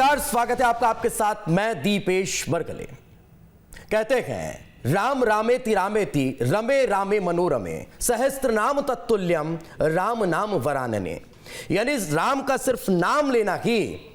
नमस्कार, स्वागत है आपका। आपके साथ मैं दीपेश बरगले। कहते हैं राम रामेति रामेति रमे रामे मनोरमे सहस्त्र नाम तत्तुल्यम राम नाम वरानने। यानी राम का सिर्फ नाम लेना ही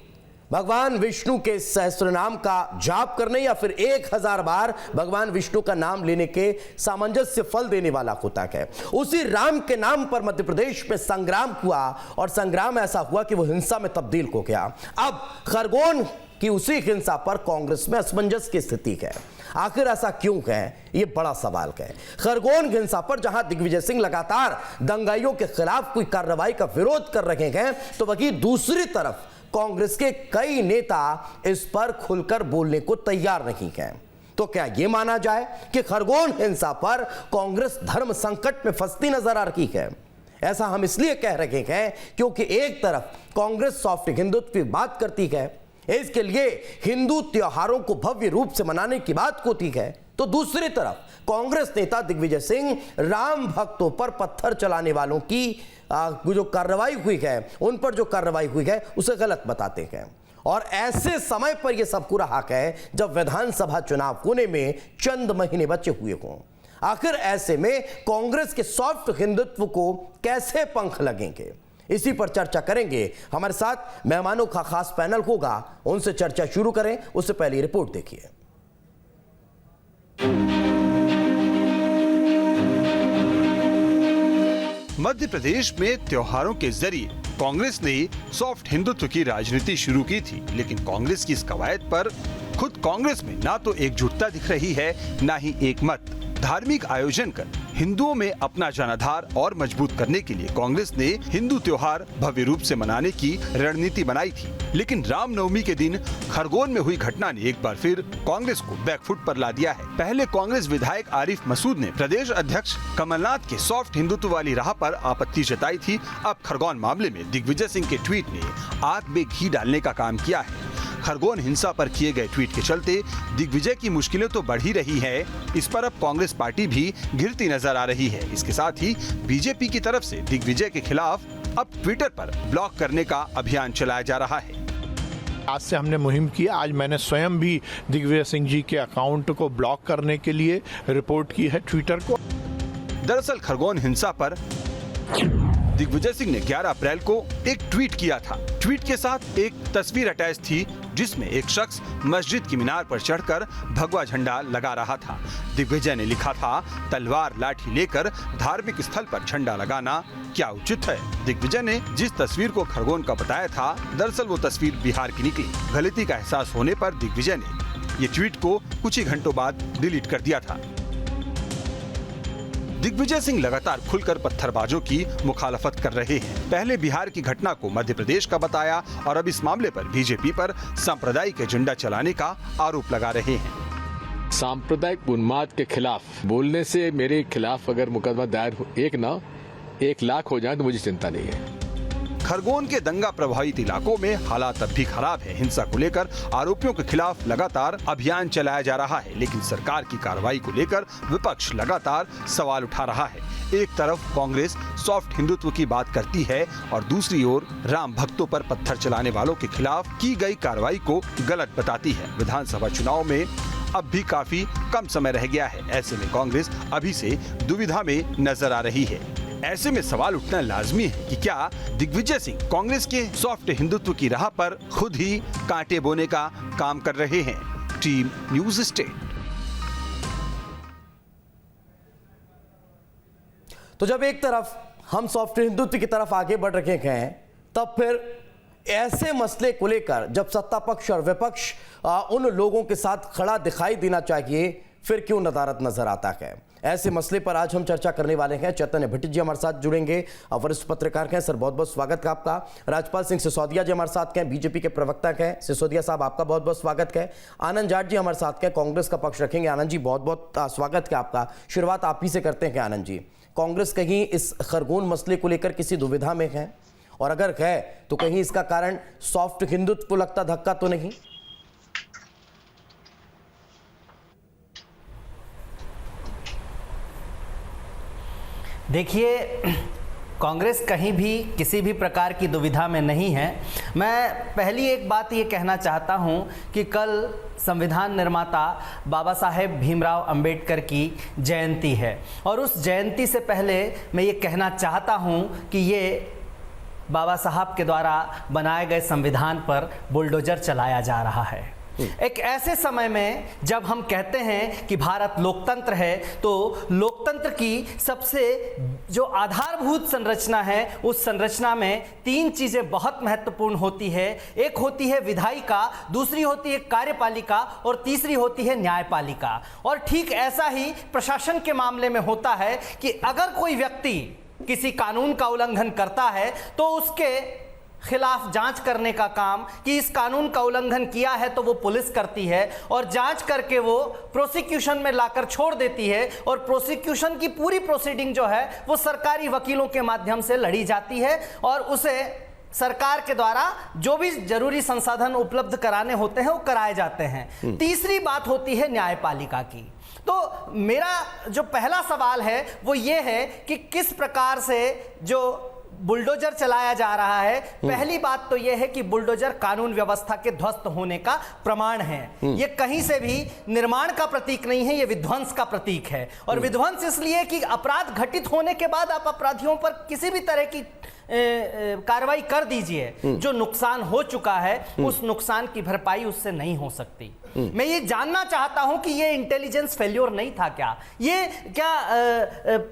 भगवान विष्णु के सहस्त्र नाम का जाप करने या फिर 1000 बार भगवान विष्णु का नाम लेने के सामंजस्य फल देने वाला होता है। उसी राम के नाम पर मध्य प्रदेश में संग्राम हुआ और संग्राम ऐसा हुआ कि वो हिंसा में तब्दील हो गया। अब खरगोन की उसी हिंसा पर कांग्रेस में असमंजस की स्थिति है। आखिर ऐसा क्यों है, ये बड़ा सवाल है। खरगोन हिंसा पर जहां दिग्विजय सिंह लगातार दंगाइयों के खिलाफ कोई कार्रवाई का विरोध कर रहे हैं, तो वहीं दूसरी तरफ कांग्रेस के कई नेता इस पर खुलकर बोलने को तैयार नहीं हैं। तो क्या यह माना जाए कि खरगोन हिंसा पर कांग्रेस धर्म संकट में फंसती नजर आ रही है? ऐसा हम इसलिए कह रहे हैं क्योंकि एक तरफ कांग्रेस सॉफ्ट हिंदुत्व की बात करती है, इसके लिए हिंदू त्योहारों को भव्य रूप से मनाने की बात होती है, तो दूसरी तरफ कांग्रेस नेता दिग्विजय सिंह राम भक्तों पर पत्थर चलाने वालों की जो कार्रवाई हुई है, उन पर जो कार्रवाई हुई है उसे गलत बताते हैं। और ऐसे समय पर यह सब हो रहा है जब विधानसभा चुनाव होने में चंद महीने बचे हुए हों। आखिर ऐसे में कांग्रेस के सॉफ्ट हिंदुत्व को कैसे पंख लगेंगे, इसी पर चर्चा करेंगे। हमारे साथ मेहमानों का खास पैनल होगा, उनसे चर्चा शुरू करें उससे पहले रिपोर्ट देखिए। मध्य प्रदेश में त्योहारों के जरिए कांग्रेस ने सॉफ्ट हिंदुत्व की राजनीति शुरू की थी, लेकिन कांग्रेस की इस कवायद पर खुद कांग्रेस में ना तो एकजुटता दिख रही है, ना ही एक मत। धार्मिक आयोजन कर हिंदुओं में अपना जनाधार और मजबूत करने के लिए कांग्रेस ने हिंदू त्योहार भव्य रूप से मनाने की रणनीति बनाई थी। लेकिन रामनवमी के दिन खरगोन में हुई घटना ने एक बार फिर कांग्रेस को बैकफुट पर ला दिया है। पहले कांग्रेस विधायक आरिफ मसूद ने प्रदेश अध्यक्ष कमलनाथ के सॉफ्ट हिंदुत्व वाली राह पर आपत्ति जताई थी। अब खरगोन मामले में दिग्विजय सिंह के ट्वीट ने आग में घी डालने का काम किया है। खरगोन हिंसा पर किए गए ट्वीट के चलते दिग्विजय की मुश्किलें तो बढ़ ही रही है, इस पर अब कांग्रेस पार्टी भी घिरती नजर आ रही है। इसके साथ ही बीजेपी की तरफ से दिग्विजय के खिलाफ अब ट्विटर पर ब्लॉक करने का अभियान चलाया जा रहा है। आज से हमने मुहिम की। आज मैंने स्वयं भी दिग्विजय सिंह जी के अकाउंट को ब्लॉक करने के लिए रिपोर्ट की है ट्विटर को। दरअसल खरगोन हिंसा पर दिग्विजय सिंह ने 11 अप्रैल को एक ट्वीट किया था। ट्वीट के साथ एक तस्वीर अटैच थी जिसमें एक शख्स मस्जिद की मीनार पर चढ़कर भगवा झंडा लगा रहा था। दिग्विजय ने लिखा था, तलवार लाठी लेकर धार्मिक स्थल पर झंडा लगाना क्या उचित है। दिग्विजय ने जिस तस्वीर को खरगोन का बताया था, दरअसल वो तस्वीर बिहार की निकली। गलती का एहसास होने पर दिग्विजय ने ये ट्वीट को कुछ ही घंटों बाद डिलीट कर दिया था। दिग्विजय सिंह लगातार खुलकर पत्थरबाजों की मुखालफत कर रहे हैं। पहले बिहार की घटना को मध्य प्रदेश का बताया और अब इस मामले पर बीजेपी पर सांप्रदायिक एजेंडा चलाने का आरोप लगा रहे हैं। सांप्रदायिक उन्माद के खिलाफ बोलने से मेरे खिलाफ अगर मुकदमा दायर 1 लाख हो जाए तो मुझे चिंता नहीं है। खरगोन के दंगा प्रभावित इलाकों में हालात अब भी खराब है। हिंसा को लेकर आरोपियों के खिलाफ लगातार अभियान चलाया जा रहा है, लेकिन सरकार की कार्रवाई को लेकर विपक्ष लगातार सवाल उठा रहा है। एक तरफ कांग्रेस सॉफ्ट हिंदुत्व की बात करती है और दूसरी ओर राम भक्तों पर पत्थर चलाने वालों के खिलाफ की गई कार्रवाई को गलत बताती है। विधानसभा चुनाव में अब भी काफी कम समय रह गया है। ऐसे में कांग्रेस अभी से दुविधा में नजर आ रही है। ऐसे में सवाल उठना लाजमी है कि क्या दिग्विजय सिंह कांग्रेस के सॉफ्ट हिंदुत्व की राह पर खुद ही कांटे बोने का काम कर रहे हैं। Team news state. तो जब एक तरफ हम सॉफ्ट हिंदुत्व की तरफ आगे बढ़ रहे हैं, तब फिर ऐसे मसले को लेकर जब सत्ता पक्ष और विपक्ष उन लोगों के साथ खड़ा दिखाई देना चाहिए, फिर क्यों नदारद नजर आता है। ऐसे मसले पर आज हम चर्चा करने वाले हैं। चैतन्य भट्टी जी हमारे साथ जुड़ेंगे, वरिष्ठ पत्रकार हैं। सर बहुत बहुत स्वागत है आपका। राजपाल सिंह सिसोदिया जी हमारे साथ हैं, बीजेपी के प्रवक्ता हैं। सिसोदिया साहब आपका बहुत बहुत स्वागत है। आनंद जाट जी हमारे साथ हैं, कांग्रेस का पक्ष रखेंगे। आनंद जी बहुत बहुत स्वागत है आपका। शुरुआत आप ही से करते हैं। आनंद जी, कांग्रेस कहीं इस खरगोन मसले को लेकर किसी दुविधा में है, और अगर है तो कहीं इसका कारण सॉफ्ट हिंदुत्व को लगता धक्का तो नहीं? देखिए, कांग्रेस कहीं भी किसी भी प्रकार की दुविधा में नहीं है। मैं पहली एक बात ये कहना चाहता हूँ कि कल संविधान निर्माता बाबा साहेब भीमराव अंबेडकर की जयंती है और उस जयंती से पहले मैं ये कहना चाहता हूँ कि ये बाबा साहब के द्वारा बनाए गए संविधान पर बुलडोजर चलाया जा रहा है। एक ऐसे समय में जब हम कहते हैं कि भारत लोकतंत्र है, तो लोकतंत्र की सबसे जो आधारभूत संरचना है उस संरचना में तीन चीजें बहुत महत्वपूर्ण होती है। एक होती है विधायिका, दूसरी होती है कार्यपालिका और तीसरी होती है न्यायपालिका। और ठीक ऐसा ही प्रशासन के मामले में होता है कि अगर कोई व्यक्ति किसी कानून का उल्लंघन करता है तो उसके खिलाफ जांच करने का काम कि इस कानून का उल्लंघन किया है तो वो पुलिस करती है और जांच करके वो प्रोसिक्यूशन में लाकर छोड़ देती है और प्रोसिक्यूशन की पूरी प्रोसीडिंग जो है वो सरकारी वकीलों के माध्यम से लड़ी जाती है और उसे सरकार के द्वारा जो भी जरूरी संसाधन उपलब्ध कराने होते हैं वो कराए जाते हैं। तीसरी बात होती है न्यायपालिका की। तो मेरा जो पहला सवाल है वो ये है कि किस प्रकार से जो बुलडोजर चलाया जा रहा है। पहली बात तो यह है कि बुलडोजर कानून व्यवस्था के ध्वस्त होने का प्रमाण है। यह कहीं से भी निर्माण का प्रतीक नहीं है, यह विध्वंस का प्रतीक है। और विध्वंस इसलिए कि अपराध घटित होने के बाद आप अपराधियों पर किसी भी तरह की कार्रवाई कर दीजिए, जो नुकसान हो चुका है उस नुकसान की भरपाई उससे नहीं हो सकती। मैं ये जानना चाहता हूं कि ये इंटेलिजेंस फेल्योर नहीं था क्या? ये क्या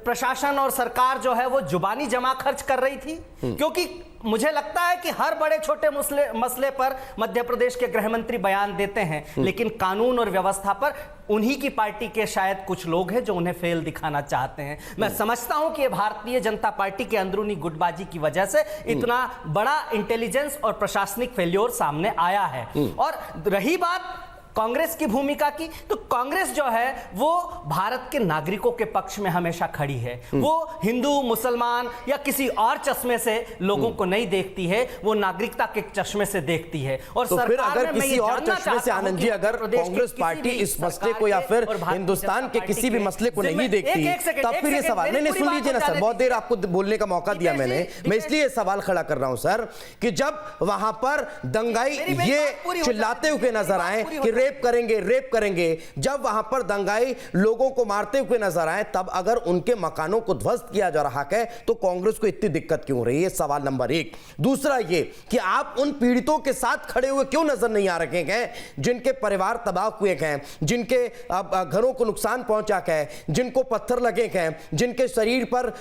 प्रशासन और सरकार जो है वो जुबानी जमा खर्च कर रही थी? क्योंकि मुझे लगता है कि हर बड़े छोटे मसले पर मध्य प्रदेश के गृह मंत्री बयान देते हैं, लेकिन कानून और व्यवस्था पर उन्हीं की पार्टी के शायद कुछ लोग हैं जो उन्हें फेल दिखाना चाहते हैं। मैं समझता हूं कि ये भारतीय जनता पार्टी के अंदरूनी गुटबाजी की वजह से इतना बड़ा इंटेलिजेंस और प्रशासनिक फेल्योर सामने आया है। और रही बात कांग्रेस की भूमिका की, तो कांग्रेस जो है वो भारत के नागरिकों के पक्ष में हमेशा खड़ी है। वो हिंदू मुसलमान या किसी और चश्मे से लोगों को नहीं देखती है, वो नागरिकता के चश्मे से देखती है। और तो फिर अगर किसी और चश्मे से आनंद जी, अगर कांग्रेस पार्टी इस मसले को या फिर हिंदुस्तान के किसी भी मसले को नहीं देखती, तब फिर ये सवाल नहीं सुन लीजिए ना सर, बहुत देर आपको बोलने का मौका दिया मैंने। मैं इसलिए सवाल खड़ा कर रहा हूं सर कि जब वहां पर दंगाई ये चिल्लाते हुए नजर आए कि रेप करेंगे, जब वहां पर दंगाई लोगों को मारते हुए नजर आए, तब अगर उनके मकानों को ध्वस्त किया जा रहा है तो कांग्रेस को इतनी दिक्कत क्यों हो रही है? सवाल नंबर एक। दूसरा ये कि आप उन पीड़ितों के साथ खड़े हुए क्यों नजर नहीं आ रहे हैं जिनके परिवार तबाह हुए हैं, जिनके घरों को नुकसान पहुंचा है, जिनको पत्थर लगे हैं, जिनके शरीर पर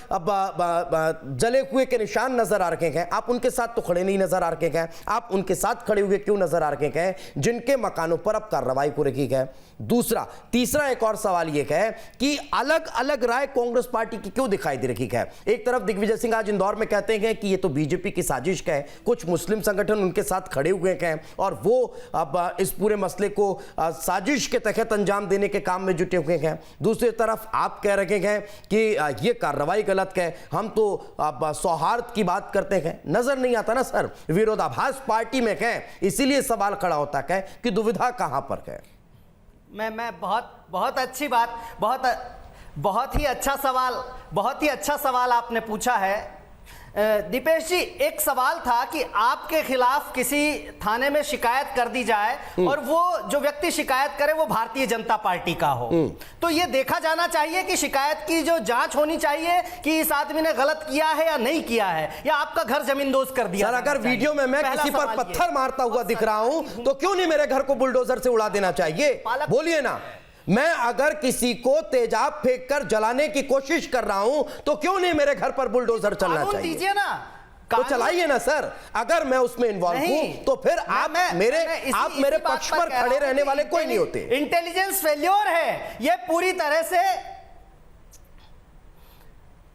जले हुए के निशान नजर आ रहे हैं? आप उनके साथ तो खड़े नहीं नजर आ रहे हैं। आप उनके साथ खड़े हुए क्यों नजर आ रहे हैं जिनके मकानों पर अब कार्रवाई को रखी है? तीसरा एक और सवाल यह है कि अलग अलग राय कांग्रेस पार्टी की क्यों दिखाई दे रही है? एक तरफ दिग्विजय सिंह आज इंदौर में कहते हैं कि यह तो बीजेपी की साजिश है, कुछ मुस्लिम संगठन उनके साथ खड़े हुए हैं और वो अब इस पूरे मसले को साजिश के तहत अंजाम देने के काम में जुटे हुए हैं। दूसरी तरफ आप कह रहे हैं कि यह कार्रवाई गलत है, हम तो सौहार्द की बात करते हैं। नजर नहीं आता ना सर, विरोधाभास पार्टी में है, इसीलिए सवाल खड़ा होता है कि दुविधा कहां पर है। मैं बहुत अच्छी बात, बहुत ही अच्छा सवाल आपने पूछा है। दीपेश जी, एक सवाल था कि आपके खिलाफ किसी थाने में शिकायत कर दी जाए और वो जो व्यक्ति शिकायत करे वो भारतीय जनता पार्टी का हो, तो ये देखा जाना चाहिए कि शिकायत की जो जांच होनी चाहिए कि इस आदमी ने गलत किया है या नहीं किया है, या आपका घर जमींदोज कर दिया। सर, अगर वीडियो में मैं किसी पर पत्थर मारता हुआ दिख रहा हूं तो क्यों नहीं मेरे घर को बुलडोजर से उड़ा देना चाहिए? बोलिए ना। मैं अगर किसी को तेजाब फेंककर जलाने की कोशिश कर रहा हूं तो क्यों नहीं मेरे घर पर बुलडोजर चलना चाहिए? दीजिए ना, तो चलाइए ना सर। अगर मैं उसमें इन्वॉल्व हूं तो फिर आप मेरे पक्ष पर खड़े रहने वाले कोई नहीं होते। इंटेलिजेंस फेल्योर है ये पूरी तरह से।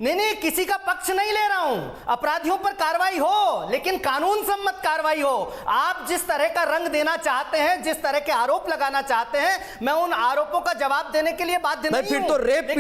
नहीं, किसी का पक्ष नहीं ले रहा हूं। अपराधियों पर कार्रवाई हो, लेकिन कानून सम्मत कार्रवाई हो। आप जिस तरह का रंग देना चाहते हैं, जिस तरह के आरोप लगाना चाहते हैं, मैं उन आरोपों का जवाब देने के लिए बाध्य नहीं हूं। फिर तो रेप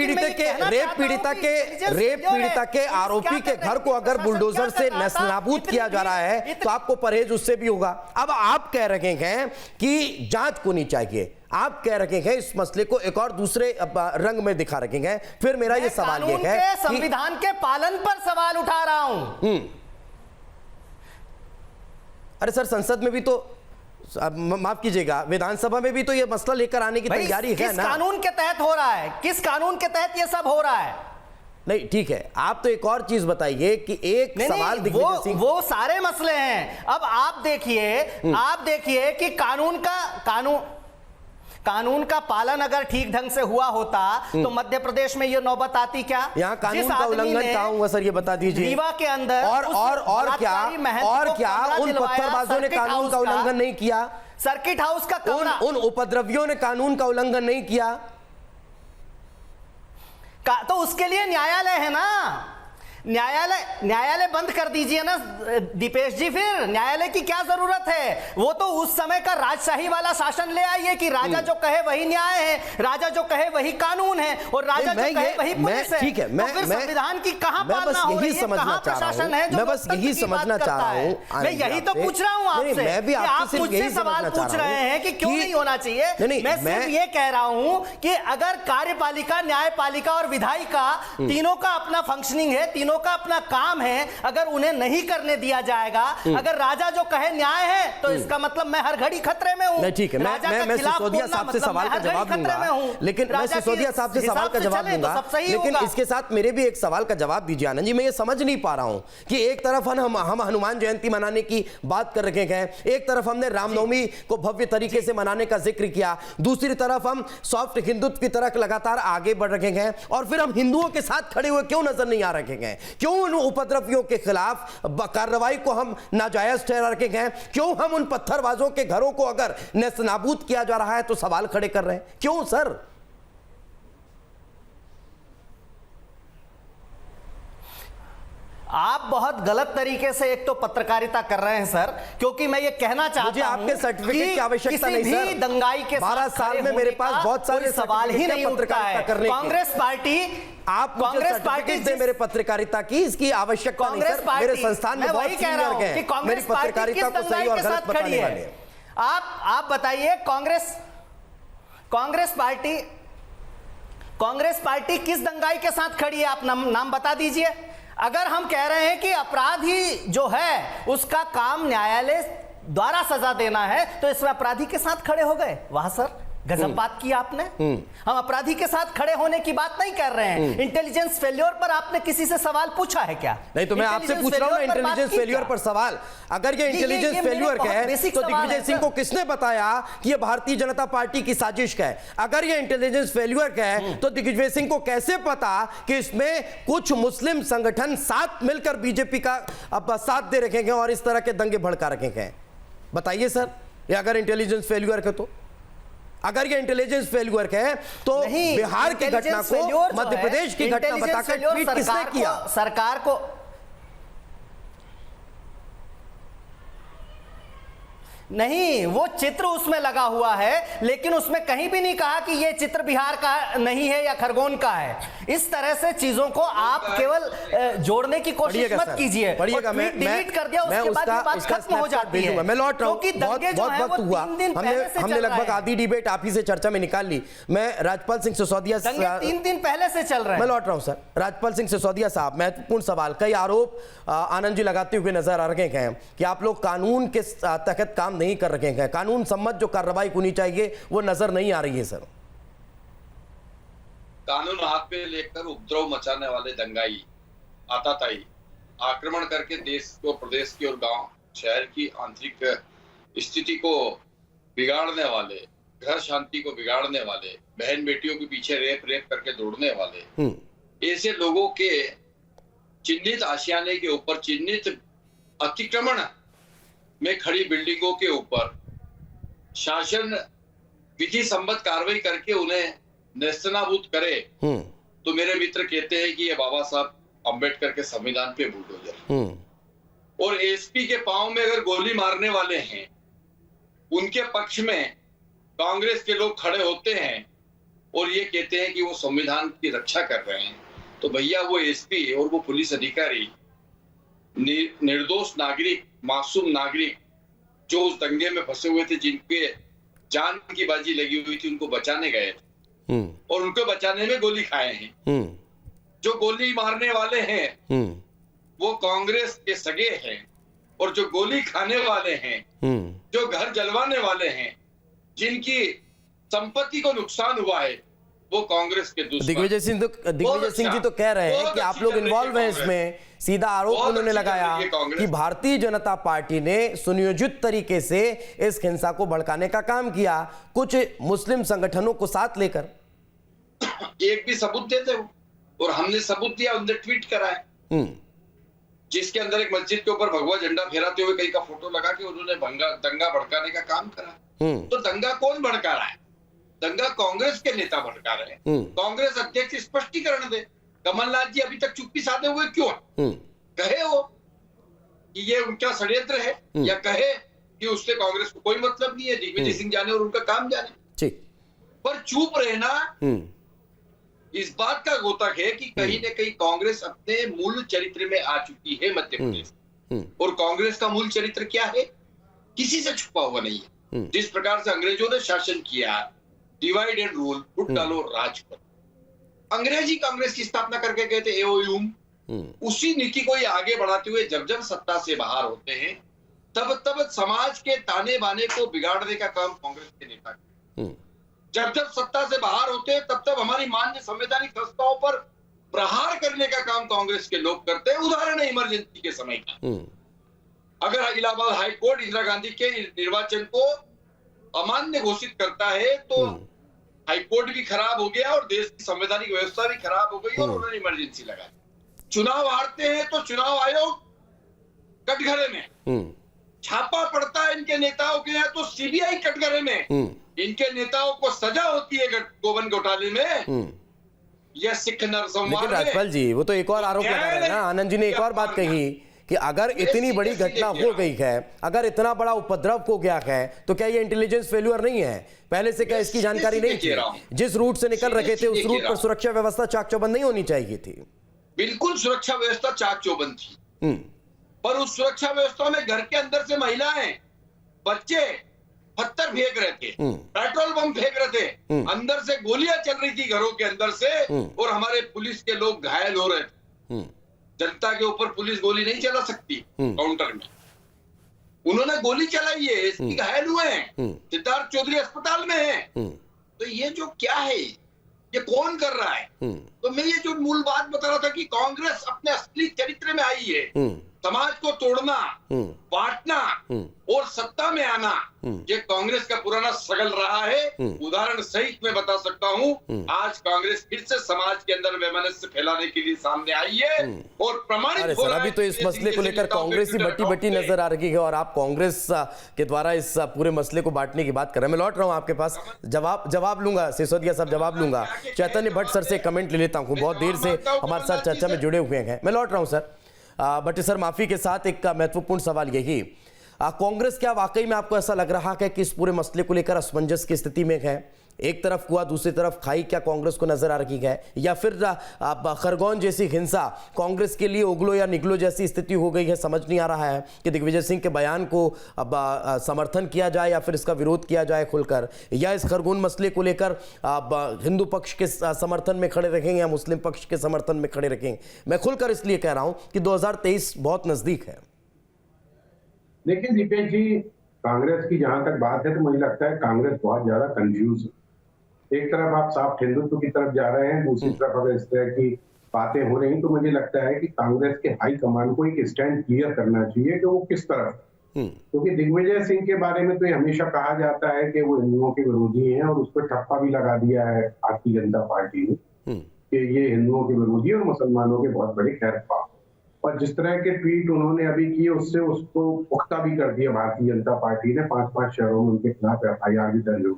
पीड़िता के आरोपी के घर को अगर बुलडोजर से नेस्तनाबूद किया जा रहा है तो आपको परहेज उससे भी होगा। अब आप कह रहे हैं कि जांच होनी चाहिए। आप कह रखे हैं इस मसले को एक और दूसरे रंग में दिखा रखे हैं। फिर मेरा ये सवाल ये है, संविधान के पालन पर सवाल उठा रहा हूं। अरे सर, संसद में भी तो, माफ कीजिएगा, विधानसभा में भी तो ये मसला लेकर आने की तैयारी है ना। किस कानून के तहत हो रहा है? किस कानून के तहत ये सब हो रहा है? नहीं ठीक है, आप तो एक और चीज बताइए कि एक सवाल दिग्विजय सिंह, वो सारे मसले हैं। अब आप देखिए कि कानून का पालन अगर ठीक ढंग से हुआ होता तो मध्य प्रदेश में ये नौबत आती क्या? यहाँ कानून का उल्लंघन कहाँ हुआ सर, ये बता दीजिए। रीवा के अंदर और क्या उन पत्थरबाजों ने कानून का उल्लंघन नहीं किया? सर्किट हाउस का कमरा, उन उपद्रवियों ने कानून का उल्लंघन नहीं किया? तो उसके लिए न्यायालय है ना। न्यायालय बंद कर दीजिए ना दीपेश जी, फिर न्यायालय की क्या जरूरत है? वो तो उस समय का राजशाही वाला शासन ले आइए कि राजा जो कहे वही न्याय है, राजा जो कहे वही कानून है और राजा जो कहे वही पुलिस है। ठीक है, तो फिर संविधान की कहां पालना हो रही है? कहां प्रशासन है जो मैं बस यही समझना चाह रहा हूं। मैं यही तो पूछ रहा हूं आपसे। मैं भी आप मुझसे सवाल पूछ रहे हैं कि क्यों नहीं होना चाहिए। मैं सिर्फ ये कह रहा हूं कि अगर कार्यपालिका, न्यायपालिका और विधायिका तीनों का अपना फंक्शनिंग है, तीनों का अपना काम है, अगर उन्हें नहीं करने दिया जाएगा, अगर राजा जो कहे न्याय है तो इसका मतलब मैं हर घड़ी खतरे में हूं। ठीक है, मैं सिसोदिया साहब से सवाल का जवाब दूंगा, लेकिन मैं सिसोदिया साहब से सवाल का जवाब दूंगा, लेकिन इसके साथ मेरे भी एक सवाल का जवाब दीजिए आनंद जी। मैं ये समझ नहीं पा रहा हूं कि एक तरफ हम हनुमान जयंती मनाने की बात कर रखे हैं, एक तरफ हमने रामनवमी को भव्य तरीके से मनाने का जिक्र किया, दूसरी तरफ हम सॉफ्ट हिंदुत्व की तरफ लगातार आगे बढ़ रखे हैं, और फिर हम हिंदुओं के साथ खड़े हुए क्यों नजर नहीं आ रखे हैं? क्यों उन उपद्रवियों के खिलाफ कार्रवाई को हम नाजायज ठहरा रखे हैं? क्यों हम उन पत्थरबाजों के घरों को अगर नेस्तनाबूद किया जा रहा है तो सवाल खड़े कर रहे हैं? क्यों सर? आप बहुत गलत तरीके से एक तो पत्रकारिता कर रहे हैं सर, क्योंकि मैं ये कहना चाहता हूं, मुझे आपके सर्टिफिकेट की आवश्यकता नहीं सर। दंगाई के 12 साल में मेरे पास बहुत सारे सवाल ही नहीं उठता है। कांग्रेस पार्टी, आप कांग्रेस पार्टी से मेरे पत्रकारिता की इसकी आवश्यकता नहीं सर। मेरे संस्थान में बहुत सीनियर हैं, मेरी पत्रकारिता को सही और गलत बताने वाले। आप बताइए, कांग्रेस पार्टी किस दंगाई के साथ खड़ी है? आप नाम बता दीजिए। अगर हम कह रहे हैं कि अपराधी जो है उसका काम न्यायालय द्वारा सजा देना है, तो इसमें अपराधी के साथ खड़े हो गए। वाह सर, गजब बात की आपने। हम अपराधी के साथ खड़े होने की बात नहीं कर रहे हैं। इंटेलिजेंस फेल्योर पर आपने किसी से सवाल पूछा है क्या? नहीं, तो मैं आपसे पूछ रहा हूं इंटेलिजेंस फेल्योर पर सवाल। अगर ये इंटेलिजेंस फेल्योर का है तो दिग्विजय सिंह को किसने बताया कि ये भारतीय जनता पार्टी की साजिश का है? अगर ये इंटेलिजेंस फेल्योर का है तो दिग्विजय सिंह को कैसे पता कि इसमें कुछ मुस्लिम संगठन साथ मिलकर बीजेपी का साथ दे रखेंगे और इस तरह के दंगे भड़का रखेंगे? बताइए सर, ये अगर इंटेलिजेंस फेल्योर का, तो अगर ये इंटेलिजेंस फेल्यूर है तो बिहार की घटना को मध्य प्रदेश की घटना बताकर ट्वीट किसने किया? सरकार को नहीं, वो चित्र उसमें लगा हुआ है, लेकिन उसमें कहीं भी नहीं कहा कि ये चित्र बिहार का नहीं है या खरगोन का है। इस तरह से चीजों को आप केवल जोड़ने की कोशिश मत कीजिए। पढ़िएगा, मैं डिलीट कर दिया, उसके बाद ये बात खत्म हो जाती है। मैं लौट रहा हूं, बहुत वक्त हुआ, हमने लगभग आधी डिबेट आप ही से चर्चा में निकाल ली। मैं राजपाल सिंह सिसोदिया, 3 दिन पहले से चल रहे हैं। मैं लौट रहा हूं सर। राजपाल सिंह सिसोदिया साहब, महत्वपूर्ण सवाल। कई आरोप आनंद जी लगाते हुए नजर आ रहे हैं कि आप लोग कानून के तहत काम नहीं कर रखे हैं, कानून सम्मत जो कार्रवाई होनी चाहिए वो नजर नहीं आ रही है सर। कानून हाथ में लेकर उपद्रव मचाने वाले दंगाई, आताताई, आक्रमण करके देश को, प्रदेश की और गांव शहर की आंतरिक स्थिति को बिगाड़ने वाले, घर शांति को बिगाड़ने वाले, बहन बेटियों के पीछे रेप करके दौड़ने वाले, ऐसे लोगों के चिन्हित आशियाने के ऊपर, चिन्हित अतिक्रमण में खड़ी बिल्डिंगों के ऊपर शासन विधि सम्मत कार्रवाई करके उन्हें नेस्तनाबूद करे, तो मेरे मित्र कहते हैं कि ये बाबा साहब अंबेडकर के संविधान पे बुलडोजर। और एसपी के पांव में अगर गोली मारने वाले हैं, उनके पक्ष में कांग्रेस के लोग खड़े होते हैं और ये कहते हैं कि वो संविधान की रक्षा कर रहे हैं, तो भैया वो एसपी और वो पुलिस अधिकारी निर्दोष नागरिक, मासूम नागरिक जो उस दंगे में फंसे हुए थे, जिनके जान की बाजी लगी हुई थी, उनको बचाने गए थे और उनको बचाने में गोली खाए हैं। जो गोली मारने वाले हैं वो कांग्रेस के सगे हैं और जो गोली खाने वाले हैं, जो घर जलवाने वाले हैं, जिनकी संपत्ति को नुकसान हुआ है, वो कांग्रेस के दुश्मन। दिग्विजय सिंह जी तो कह रहे हैं कि आप लोग इन्वॉल्व हैं इसमें। सीधा आरोप उन्होंने लगाया कि भारतीय जनता पार्टी ने सुनियोजित तरीके से इस हिंसा को भड़काने का काम किया, कुछ मुस्लिम संगठनों को साथ लेकर। एक भी सबूत देते हो, और हमने सबूत दिया, उनने ट्वीट करा है जिसके अंदर एक मस्जिद के ऊपर भगवा झंडा फहराते हुए कहीं का फोटो लगा के उन्होंने दंगा भड़काने का काम करा। तो दंगा कौन भड़का रहा है? दंगा कांग्रेस के नेता भड़का रहे हैं। कांग्रेस अध्यक्ष स्पष्टीकरण दे। कमलनाथ जी अभी तक चुप्पी साधे हुए क्यों? कहे वो कि ये उनका षड्यंत्र है, या कहे कि उससे कांग्रेस को कोई मतलब नहीं है, दिग्विजय सिंह जाने और उनका काम जाने। ठीक, पर चुप रहना इस बात का द्योतक है कि कहीं न कहीं कांग्रेस अपने मूल चरित्र में आ चुकी है मध्य प्रदेश। और कांग्रेस का मूल चरित्र क्या है? किसी से छुपा हुआ नहीं है। जिस प्रकार से अंग्रेजों ने शासन किया, डिवाइड एंड रूल, फुट डालो राज करो, अंग्रेजी कांग्रेस की स्थापना करके गए थे एओयूम। उसी नीति को ये आगे बढ़ाते हुए जब जब सत्ता से बाहर होते हैं, तब तब समाज के ताने बाने को बिगाड़ने का काम कांग्रेस के नेता करते। जब जब सत्ता से बाहर होते हैं, तब तब हमारी मान्य संवैधानिक संस्थाओं पर प्रहार करने का काम कांग्रेस के लोग करते हैं। उदाहरण है इमरजेंसी के समय का। अगर इलाहाबाद हाई कोर्ट इंदिरा गांधी के निर्वाचन को अमान्य घोषित करता है तो हाई कोर्ट भी खराब हो गया और देश की संवैधानिक व्यवस्था भी खराब हो गई और उन्होंने इमरजेंसी लगाई। चुनाव हारते हैं तो चुनाव आयोग कटघरे में, छापा पड़ता है इनके नेताओं के यहाँ तो सीबीआई कटघरे में, इनके नेताओं को सजा होती है गोवन घोटाले में। यह सिख नरसंहार। लेकिन राजपाल जी वो तो एक और आरोप लगा रहे हैं ना, आनंद जी ने एक और बात कही कि अगर इतनी बड़ी घटना हो गई है, अगर इतना बड़ा उपद्रव हो गया है, तो क्या ये इंटेलिजेंस फेल्यूर नहीं है? पहले से क्या इसकी जानकारी नहीं थी? जिस रूट से निकल रहे थे उस रूट पर सुरक्षा व्यवस्था चाक चौबंद नहीं होनी चाहिए थी? बिल्कुल सुरक्षा व्यवस्था चाक चौबंद थी, पर उस सुरक्षा व्यवस्था में घर के अंदर से महिलाएं, बच्चे पत्थर फेंक रहे थे, पेट्रोल बम फेंक रहे थे, अंदर से गोलियां चल रही थी घरों के अंदर से, और हमारे पुलिस के लोग घायल हो रहे थे। जनता के ऊपर पुलिस गोली नहीं चला सकती काउंटर में, उन्होंने गोली चलाई है, इसकी घायल हुए हैं, सिद्धार्थ चौधरी अस्पताल में है। तो ये जो क्या है, ये कौन कर रहा है? तो मैं ये जो मूल बात बता रहा था कि कांग्रेस अपने असली चरित्र में आई है। समाज को तोड़ना, बांटना और सत्ता में आना, ये कांग्रेस का पुराना स्ट्रगल रहा है। उदाहरण सहित मैं बता सकता हूँ, आज कांग्रेस फिर से समाज के अंदर वैमनस्य फैलाने के लिए सामने आई है और प्रमाणित हो रहा है। अभी तो इस मसले को लेकर कांग्रेस ही बटी बटी नजर आ रही है और आप कांग्रेस के द्वारा इस पूरे मसले को बांटने की बात कर रहे हैं। मैं लौट रहा हूँ आपके पास, जवाब लूंगा, सिसोदिया साहब जवाब लूंगा। चैतन्य भट्ट सर से कमेंट ले लेता हूँ, बहुत देर से हमारे साथ चर्चा में जुड़े हुए हैं। मैं लौट रहा हूँ सर, बट सर माफी के साथ एक महत्वपूर्ण सवाल यही, कांग्रेस क्या वाकई में आपको ऐसा लग रहा है कि इस पूरे मसले को लेकर असमंजस की स्थिति में है? एक तरफ कुआ दूसरी तरफ खाई क्या कांग्रेस को नजर आ रही है, या फिर खरगोन जैसी हिंसा कांग्रेस के लिए उगलो या निगलो जैसी स्थिति हो गई है? समझ नहीं आ रहा है कि दिग्विजय सिंह के बयान को अब समर्थन किया जाए या फिर इसका विरोध किया जाए खुलकर, या इस खरगोन मसले को लेकर हिंदू पक्ष के समर्थन में खड़े रखेंगे या मुस्लिम पक्ष के समर्थन में खड़े रखेंगे? मैं खुलकर इसलिए कह रहा हूं कि 2023 बहुत नजदीक है। देखिए दीपेश जी, कांग्रेस की जहां तक बात है तो मुझे लगता है कांग्रेस बहुत ज्यादा कंफ्यूज है। एक तरफ आप साफ हिंदुत्व की तरफ जा रहे हैं, दूसरी तरफ अगर इस तरह की बातें हो रही तो मुझे लगता है कि कांग्रेस के हाई कमान को एक स्टैंड क्लियर करना चाहिए कि वो किस तरफ, क्योंकि दिग्विजय सिंह के बारे में तो ये हमेशा कहा जाता है कि वो हिंदुओं के विरोधी हैं और उस पर ठप्पा भी लगा दिया है भारतीय जनता पार्टी ने कि ये हिंदुओं के विरोधी और मुसलमानों के बहुत बड़े खैरख्वाह। और जिस तरह के ट्वीट उन्होंने अभी किए उससे उसको पुख्ता भी कर दिया भारतीय जनता पार्टी ने। 5-5 शहरों में उनके खिलाफ FIR भी दर्ज हो,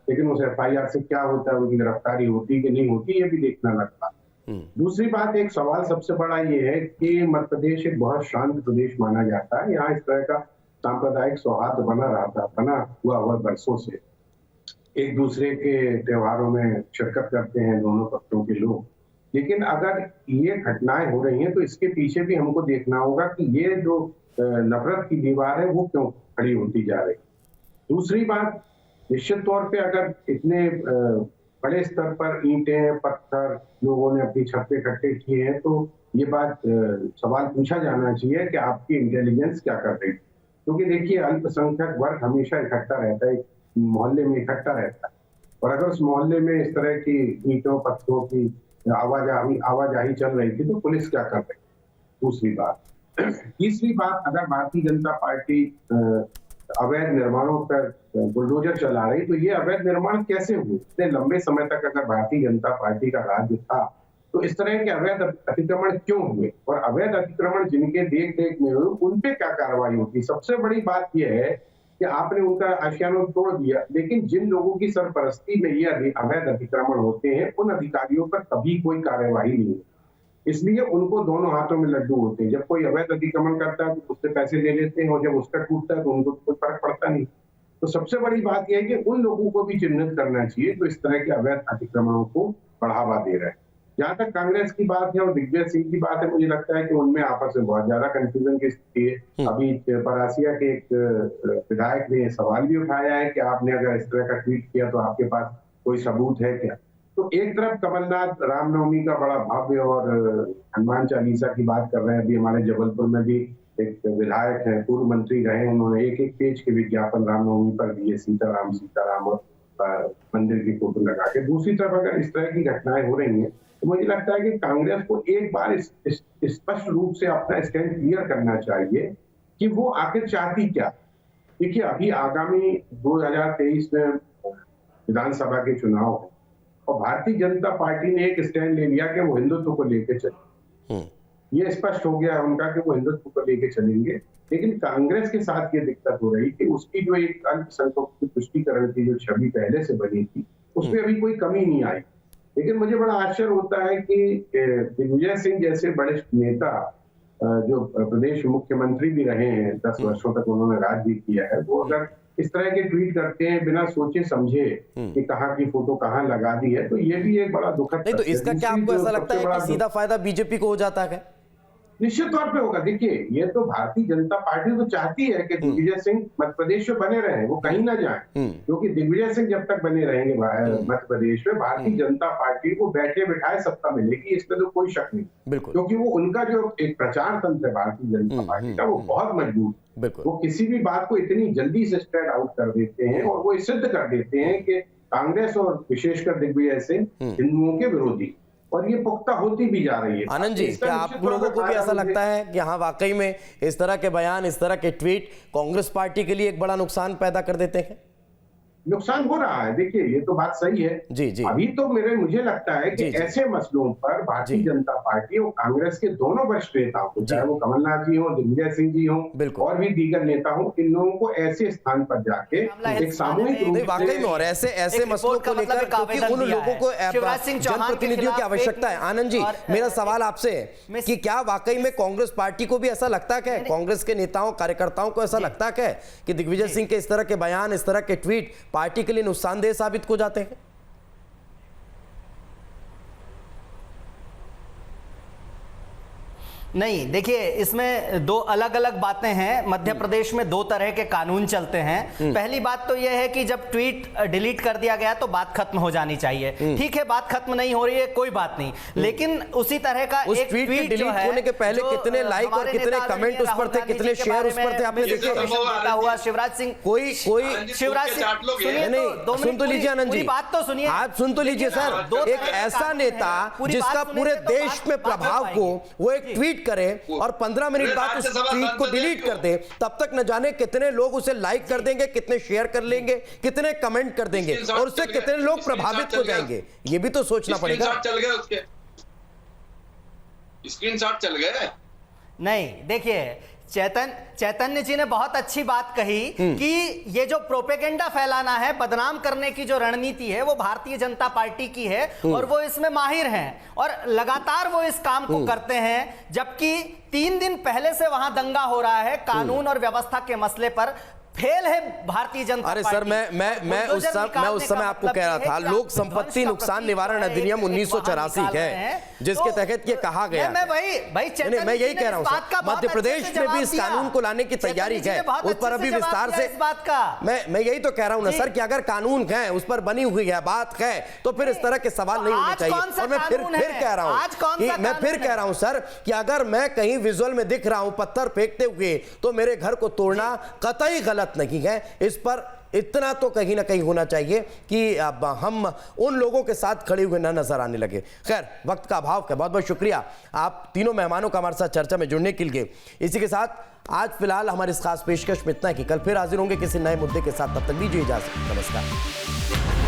लेकिन उस FIR से क्या होता है, उनकी गिरफ्तारी होती कि नहीं होती, ये भी देखना लगता। दूसरी बात, एक सवाल सबसे बड़ा ये है कि मध्य प्रदेश एक बहुत शांत प्रदेश माना जाता है। यहाँ इस तरह का सांप्रदायिक सौहार्द बना हुआ वर्षों से, एक दूसरे के त्योहारों में शिरकत करते हैं दोनों पक्षों के लोग। लेकिन अगर ये घटनाएं हो रही हैं तो इसके पीछे भी हमको देखना होगा कि ये जो नफरत की दीवार है वो क्यों खड़ी होती जा रही। दूसरी बात, निश्चित तौर पे अगर इतने बड़े स्तर पर ईंटें पत्थर लोगों ने अपनी छत पे इकट्ठे किए हैं तो ये बात सवाल पूछा जाना चाहिए कि आपकी इंटेलिजेंस क्या कर रही है। क्योंकि देखिए अल्पसंख्यक वर्ग हमेशा इकट्ठा रहता है, मोहल्ले में इकट्ठा रहता है, और अगर उस मोहल्ले में इस तरह की ईंटों पत्थरों की आवाजाही चल रही थी तो पुलिस क्या कर रही। दूसरी बात, तीसरी बात, अगर भारतीय जनता पार्टी अवैध निर्माणों पर बुलडोजर चला रही तो ये अवैध निर्माण कैसे हुए? इतने लंबे समय तक अगर भारतीय जनता पार्टी का राज्य था तो इस तरह के अवैध अतिक्रमण क्यों हुए, और अवैध अतिक्रमण जिनके देख रेख में हुए उन पे क्या कार्रवाई होती? सबसे बड़ी बात यह है कि आपने उनका आशियाना तोड़ दिया, लेकिन जिन लोगों की सरपरस्ती में ये अवैध अतिक्रमण होते हैं उन अधिकारियों पर कभी कोई कार्यवाही नहीं है। इसलिए उनको दोनों हाथों में लड्डू होते हैं। जब कोई अवैध अतिक्रमण करता है तो उससे पैसे ले लेते हैं, और जब उसका टूटता है तो उनको कोई फर्क पड़ता नहीं। तो सबसे बड़ी बात यह है कि उन लोगों को भी चिन्हित करना चाहिए तो इस तरह के अवैध अतिक्रमणों को बढ़ावा दे रहे हैं। जहां तक कांग्रेस की बात है और दिग्विजय सिंह की बात है, मुझे लगता है कि उनमें आपस में बहुत ज्यादा कंफ्यूजन की स्थिति है। अभी परासिया के एक विधायक ने सवाल भी उठाया है कि आपने अगर इस तरह का ट्वीट किया तो आपके पास कोई सबूत है क्या? तो एक तरफ कमलनाथ रामनवमी का बड़ा भव्य और हनुमान चालीसा की बात कर रहे हैं। अभी हमारे जबलपुर में भी एक विधायक है, पूर्व मंत्री रहे, उन्होंने एक पेज के विज्ञापन रामनवमी पर दिए, सीताराम सीताराम और मंदिर की फोटो लगा के। दूसरी तरफ अगर इस तरह की घटनाएं हो रही हैं तो मुझे लगता है कि कांग्रेस को एक बार स्पष्ट रूप से अपना स्टैंड क्लियर करना चाहिए कि वो आखिर चाहती क्या। देखिए अभी आगामी 2023 में विधानसभा के चुनाव है और भारतीय जनता पार्टी ने एक स्टैंड ले लिया कि वो हिंदुत्व को लेकर चले। ये स्पष्ट हो गया उनका कि वो हिंदुत्व को लेकर चलेंगे, लेकिन कांग्रेस के साथ ये दिक्कत हो रही कि उसकी जो एक अल्पसंख्यकों की तुष्टीकरण की जो छवि पहले से बनी थी उसमें अभी कोई कमी नहीं आई। लेकिन मुझे बड़ा आश्चर्य होता है कि दिग्विजय सिंह जैसे बड़े नेता जो प्रदेश मुख्यमंत्री भी रहे हैं, 10 वर्षों तक उन्होंने राज भी किया है, वो अगर इस तरह के ट्वीट करते हैं बिना सोचे समझे कि कहाँ की फोटो कहाँ लगा दी है, तो ये भी एक बड़ा दुखद। नहीं तो इसका क्या आपको ऐसा लगता है कि सीधा फायदा बीजेपी को हो जाता है? निश्चित तौर पे होगा। देखिए ये तो भारतीय जनता पार्टी तो चाहती है कि दिग्विजय सिंह मध्य प्रदेश में बने रहें, वो कहीं ना जाएं, क्योंकि दिग्विजय सिंह जब तक बने रहेंगे मध्य प्रदेश में भारतीय जनता पार्टी को बैठे बिठाए सत्ता मिलेगी, इसमें तो कोई शक नहीं। क्योंकि वो उनका जो एक प्रचार तंत्र है भारतीय जनता पार्टी का वो बहुत मजबूत, वो किसी भी बात को इतनी जल्दी से स्प्रेड आउट कर देते हैं और वो सिद्ध कर देते हैं कि कांग्रेस और विशेषकर दिग्विजय सिंह हिंदुओं के विरोधी, और ये पुख्ता होती भी जा रही है। आनंद जी, क्या आप लोगों को भी ऐसा लगता है कि हाँ वाकई में इस तरह के बयान, इस तरह के ट्वीट कांग्रेस पार्टी के लिए एक बड़ा नुकसान पैदा कर देते हैं? नुकसान हो रहा है। देखिए ये तो बात सही है। जी। अभी तो मुझे लगता है कि ऐसे मसलों पर भारतीय जनता पार्टी और कांग्रेस के दोनों वरिष्ठ नेताओं को, चाहे वो कमलनाथ जी हो, दिग्विजय सिंह जी हो और भी दीगर नेता हो, इन लोगों को ऐसे स्थान पर जाके एक सामूहिक रूप से वाकई में और ऐसे मसलों को लेकर, क्योंकि उन लोगों को जनप्रतिनिधियों की आवश्यकता है। आनंद जी, मेरा सवाल आपसे है कि क्या वाकई में कांग्रेस पार्टी को भी ऐसा लगता है, कांग्रेस के नेताओं कार्यकर्ताओं को ऐसा लगता है कि दिग्विजय सिंह के इस तरह के बयान, इस तरह के ट्वीट पार्टी के लिए नुकसानदेह साबित हो जाते हैं? नहीं, देखिए इसमें दो अलग अलग बातें हैं। मध्य प्रदेश में दो तरह के कानून चलते हैं। पहली बात तो यह है कि जब ट्वीट डिलीट कर दिया गया तो बात खत्म हो जानी चाहिए। ठीक है, बात खत्म नहीं हो रही है, कोई बात नहीं, लेकिन उसी तरह का एक ट्वीट डिलीट होने के पहले कितने लाइक और कितने कमेंट उस पर थे, कितने शेयर उस पर थे, आपने देता हुआ शिवराज सिंह, कोई शिवराज सिंह, सुन तो लीजिए आनंद जी, बात तो सुनिए, आप सुन तो लीजिए सर। एक ऐसा नेता जिसका पूरे देश में प्रभाव को वो एक ट्वीट करे और 15 मिनट बाद उस ट्वीट को डिलीट कर दे, तब तक न जाने कितने लोग उसे लाइक कर देंगे, कितने शेयर कर लेंगे, कितने कमेंट कर देंगे और उससे कितने लोग प्रभावित हो जाएंगे, ये भी तो सोचना पड़ेगा। स्क्रीनशॉट चल गए। नहीं, देखिए चैतन्य जी ने बहुत अच्छी बात कही कि ये जो प्रोपेगेंडा फैलाना है, बदनाम करने की जो रणनीति है वो भारतीय जनता पार्टी की है और वो इसमें माहिर हैं और लगातार वो इस काम को करते हैं। जबकि 3 दिन पहले से वहां दंगा हो रहा है कानून और व्यवस्था के मसले पर, फेल है भारतीय जनता अरे पार्टी। सर, मैं उस समय आपको कह रहा था, लोक संपत्ति नुकसान निवारण अधिनियम 1984 है, जिसके तहत ये कहा गया। मैं यही कह रहा हूँ, मध्य प्रदेश में भी इस कानून को लाने की तैयारी है, उस पर अभी विस्तार से बात का मैं यही तो कह रहा हूँ ना सर, कि अगर कानून है, उस पर बनी हुई है, बात है, तो फिर इस तरह के सवाल नहीं होने चाहिए। और मैं फिर कह रहा हूँ सर, कि अगर मैं कहीं विजुअल में दिख रहा हूं पत्थर फेंकते हुए, तो मेरे घर को तोड़ना कतई गलत नहीं है। इस पर इतना तो कहीं ना कहीं होना चाहिए कि अब हम उन लोगों के साथ खड़े हुए ना नजर आने लगे। खैर, वक्त का अभाव है। बहुत बहुत शुक्रिया आप तीनों मेहमानों का हमारे साथ चर्चा में जुड़ने के लिए। इसी के साथ आज फिलहाल हमारे इस खास पेशकश में इतना है कि कल फिर हाजिर होंगे किसी नए मुद्दे के साथ। तब तक दीजिए इजाजत। नमस्कार।